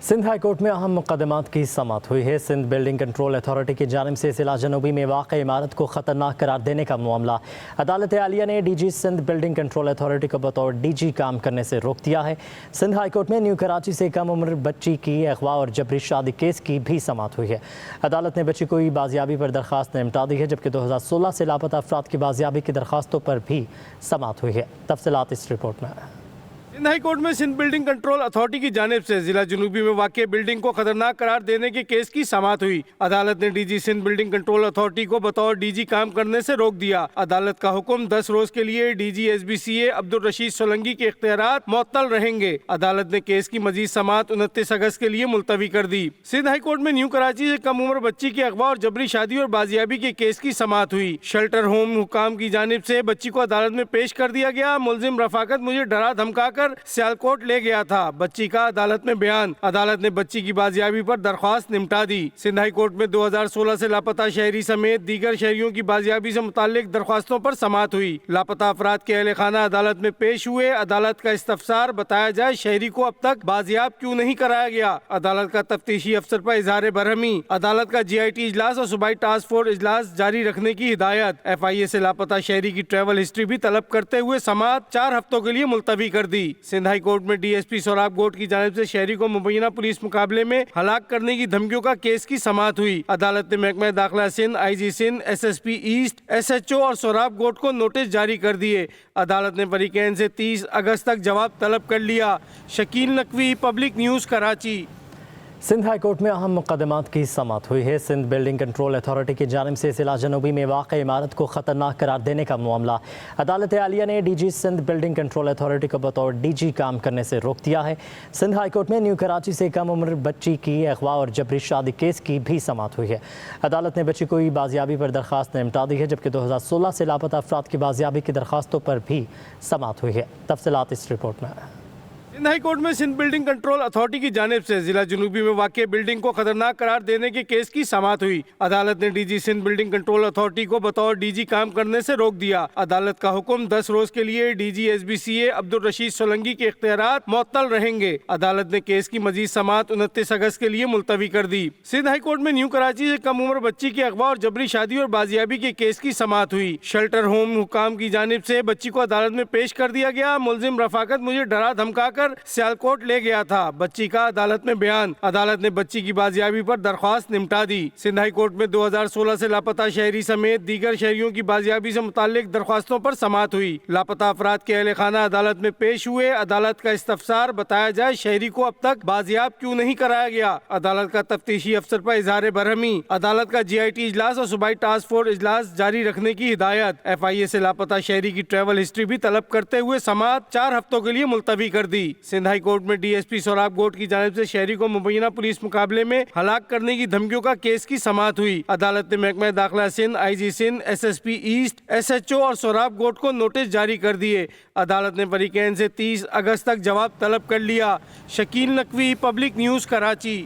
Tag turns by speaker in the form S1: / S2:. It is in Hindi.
S1: सिंध हाई कोर्ट में अहम मुकदमात की समाअत हुई है। सिंध बिल्डिंग कंट्रोल अथॉरिटी की जानिब से जिला जनूबी में वाक़ इमारत को ख़तरनाक करार देने का मामला अदालत आलिया ने DG Sindh building control authority को बतौर डीजी काम करने से रोक दिया है। सिंध हाई कोर्ट में न्यू कराची से कम उम्र बच्ची की अगवा और जबरी शादी केस की भी समाअत हुई है। अदालत ने बच्ची को बाजियाबी पर दरख्वास्त निपटा दी है, जबकि 2016 से लापता अफराद की बाजियाबी की दरख्वास्तों पर भी समाअत हुई है। तफसीलात इस रिपोर्ट में।
S2: सिंध हाई कोर्ट में सिंध बिल्डिंग कंट्रोल अथॉरिटी की जानिब से जिला जनूबी में वाक़ बिल्डिंग को खतरनाक करार देने के केस की समाअत हुई। अदालत ने DG Sindh building control authority को बतौर डीजी काम करने से रोक दिया। अदालत का हुक्म 10 रोज के लिए डीजी SBCA अब्दुल रशीद सोलंकी के इख्तियारात मुअत्तल रहेंगे। अदालत ने केस की मजीद समाअत 29 अगस्त के लिए मुलतवी कर दी। सिंध हाई कोर्ट में न्यू कराची से कम उम्र बच्ची की अगवा और जबरी शादी और बाजियाबी के केस की समाअत हुई। शेल्टर होम हुकाम की जानिब से बच्ची को अदालत में पेश कर दिया गया। मुलजिम रफाकत मुझे डरा धमका कर सियालकोट ले गया था। बच्ची का अदालत में बयान। अदालत ने बच्ची की बाजियाबी पर दरख्वास्त निपटा दी। सिंध हाई कोर्ट में 2016 से लापता शहरी समेत दीगर शहरियों की बाजियाबी से मुताल्लिक दरख्वास्तों पर समाअत हुई। लापता अफराद के अहले खाना अदालत में पेश हुए। अदालत का इस्तफसार बताया जाए शहरी को अब तक बाजियाब क्यों नहीं कराया गया। अदालत का तफ्तीशी अफसर पर इजहार बरहमी। अदालत का GIT इजलास और सूबाई टास्क फोर्स इजलास जारी रखने की हिदायत। FIA से लापता शहरी की ट्रैवल हिस्ट्री भी तलब करते हुए समाअत 4 हफ्तों के लिए मुलतवी कर दी। सिंध हाई कोर्ट में DSP सोराब गोट की जानिब से शहरी को मुबैना पुलिस मुकाबले में हलाक करने की धमकियों का केस की समाअत हुई। अदालत ने महकमा दाखिला Sindh, IG Sindh, SSP east, SHO और सोराब गोट को नोटिस जारी कर दिए। अदालत ने फरीकैन से 30 अगस्त तक जवाब तलब कर लिया। Shakeel Naqvi, public news, Karachi.
S1: Sindh high court में अहम मुकदमात की समाअत हुई है। सिंध बिल्डिंग कंट्रोल अथॉरिटी की जानिब से जिला जनूबी में वाक़ इमारत को ख़तरनाक करार देने का मामला अदालत आलिया ने DG Sindh building control authority को बतौर डीजी काम करने से रोक दिया है। सिंध हाई कोर्ट में न्यू कराची से कम उम्र बच्ची की अगवा और जबरी शादी केस की भी समाअत हुई है। अदालत ने बच्ची को बाजियाबी पर दरख्वास्त निपटा दी है, जबकि 2016 से लापता अफराद की बाजियाबी की दरख्वास्तों पर भी समाअत हुई है। तफसीलात इस रिपोर्ट में।
S2: सिंध हाई कोर्ट में सिंध बिल्डिंग कंट्रोल अथॉरिटी की जानिब से जिला जनूबी में वाक़ बिल्डिंग को खतरनाक करार देने के केस की समाअत हुई। अदालत ने DG Sindh building control authority को बतौर डीजी काम करने से रोक दिया। अदालत का हुक्म 10 रोज के लिए डीजी SBCA अब्दुल रशीद सोलंकी के इख्तियारात मुअत्तल रहेंगे। अदालत ने केस की मजीद समाअत 29 अगस्त के लिए मुलतवी कर दी। सिंध हाई कोर्ट में न्यू कराची से कम उम्र बच्ची की अगवा और जबरी शादी और बाजियाबी के केस की समाअत हुई। शेल्टर होम हुकाम की जानिब से बच्ची को अदालत में पेश कर दिया गया। मुलजिम रफाकत मुझे डरा धमका कर सियालकोट ले गया था। बच्ची का अदालत में बयान। अदालत ने बच्ची की बाजियाबी पर दरख्वास्त निपटा दी। सिंध हाई कोर्ट में 2016 से लापता शहरी समेत दीगर शहरियों की बाजियाबी से मुताल्लिक दरख्वास्तों पर समाअत हुई। लापता अफराद के अहले खाना अदालत में पेश हुए। अदालत का इस्तफसार बताया जाए शहरी को अब तक बाजियाब क्यों नहीं कराया गया। अदालत का तफ्तीशी अफसर पर इजहार बरहमी। अदालत का GIT इजलास और सूबाई टास्क फोर्स इजलास जारी रखने की हिदायत। FIA से लापता शहरी की ट्रैवल हिस्ट्री भी तलब करते हुए समाअत 4 हफ्तों के लिए मुलतवी कर दी। सिंध हाई कोर्ट में DSP सोराब गोट की जानिब से शहरी को मुबैना पुलिस मुकाबले में हलाक करने की धमकियों का केस की समाअत हुई। अदालत ने महकमा दाखिला Sindh, IG Sindh, SSP east, SHO और सोराब गोट को नोटिस जारी कर दिए। अदालत ने फरीकैन से 30 अगस्त तक जवाब तलब कर लिया। Shakeel Naqvi, public news, Karachi.